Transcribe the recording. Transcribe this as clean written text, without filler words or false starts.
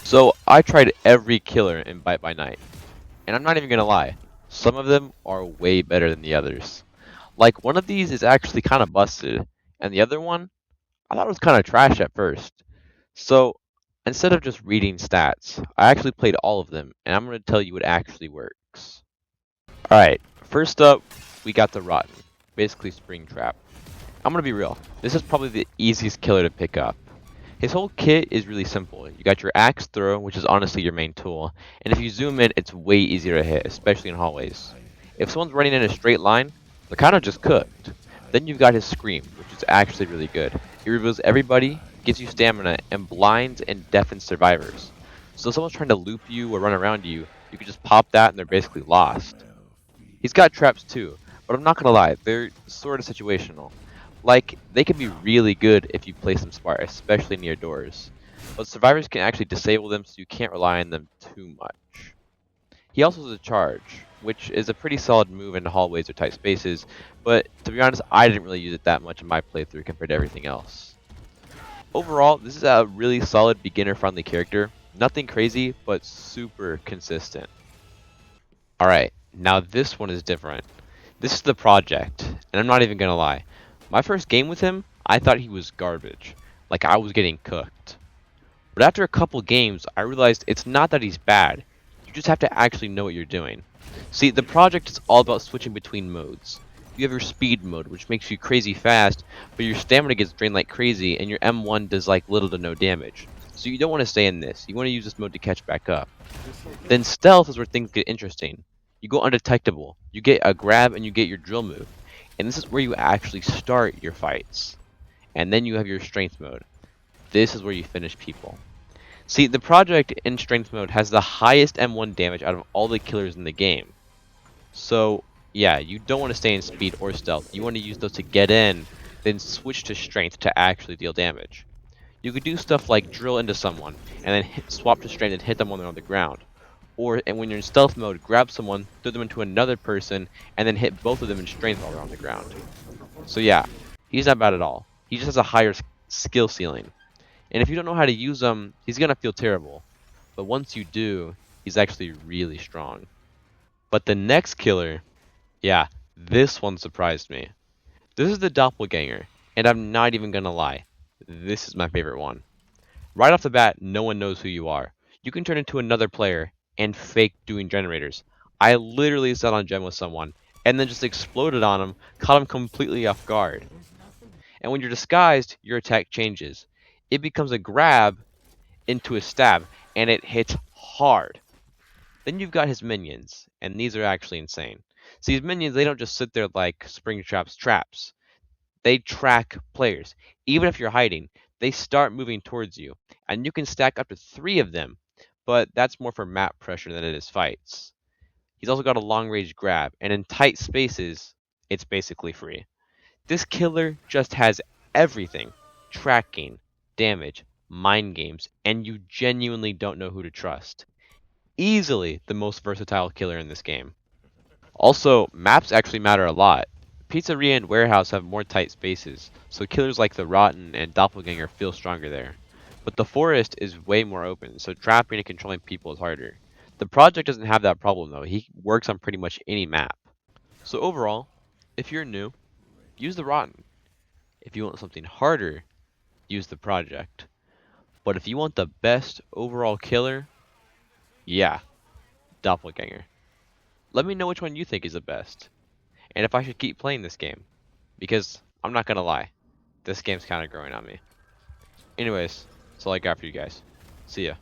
So I tried every killer in Bite by Night, and I'm not even gonna lie, some of them are way better than the others. Like one of these is actually kind of busted, and the other one, I thought it was kind of trash at first. So instead of just reading stats, I actually played all of them, and I'm gonna tell you what actually works. Alright, first up, we got the Rotten, basically Springtrap. I'm gonna be real, this is probably the easiest killer to pick up. His whole kit is really simple. You got your axe throw, which is honestly your main tool, and if you zoom in, it's way easier to hit, especially in hallways. If someone's running in a straight line, they're kind of just cooked. Then you've got his scream, which is actually really good. It reveals everybody, gives you stamina, and blinds and deafens survivors. So if someone's trying to loop you or run around you, you can just pop that and they're basically lost. He's got traps too, but I'm not gonna lie, they're sort of situational. Like, they can be really good if you place them smart, especially near doors. But survivors can actually disable them so you can't rely on them too much. He also has a charge, which is a pretty solid move in hallways or tight spaces, but to be honest, I didn't really use it that much in my playthrough compared to everything else. Overall, this is a really solid beginner-friendly character. Nothing crazy, but super consistent. Alright, now this one is different. This is the project, and I'm not even gonna lie. My first game with him, I thought he was garbage. Like I was getting cooked. But after a couple games, I realized it's not that he's bad. You just have to actually know what you're doing. See, the project is all about switching between modes. You have your speed mode, which makes you crazy fast, but your stamina gets drained like crazy, and your M1 does like little to no damage. So you don't want to stay in this. You want to use this mode to catch back up. Then stealth is where things get interesting. You go undetectable. You get a grab and you get your drill move. And this is where you actually start your fights. And then you have your strength mode. This is where you finish people. See, the project in strength mode has the highest M1 damage out of all the killers in the game. So, yeah, you don't want to stay in speed or stealth. You want to use those to get in, then switch to strength to actually deal damage. You could do stuff like drill into someone, and then swap to strength and hit them when they're on the ground. Or, and when you're in stealth mode, grab someone, throw them into another person, and then hit both of them in strength while they're on the ground. So yeah, he's not bad at all. He just has a higher skill ceiling. And if you don't know how to use him, he's gonna feel terrible. But once you do, he's actually really strong. But the next killer, yeah, this one surprised me. This is the doppelganger, and I'm not even gonna lie. This is my favorite one. Right off the bat, no one knows who you are. You can turn into another player and fake doing generators. I literally sat on gen with someone and then just exploded on him, caught him completely off guard. And when you're disguised, your attack changes. It becomes a grab into a stab, and it hits hard. Then you've got his minions, and these are actually insane. See, these minions, they don't just sit there like Springtrap's traps. They track players. Even if you're hiding, they start moving towards you. And you can stack up to 3 of them, but that's more for map pressure than it is fights. He's also got a long range grab, and in tight spaces, it's basically free. This killer just has everything: tracking, damage, mind games, and you genuinely don't know who to trust. Easily the most versatile killer in this game. Also, maps actually matter a lot. Pizzeria and warehouse have more tight spaces, so killers like the Rotten and Doppelganger feel stronger there. But the forest is way more open, so trapping and controlling people is harder. The project doesn't have that problem though, he works on pretty much any map. So overall, if you're new, use the Rotten. If you want something harder, use the project. But if you want the best overall killer, yeah, Doppelganger. Let me know which one you think is the best, and if I should keep playing this game. Because, I'm not gonna lie, this game's kinda growing on me. Anyways, that's all I got for you guys. See ya.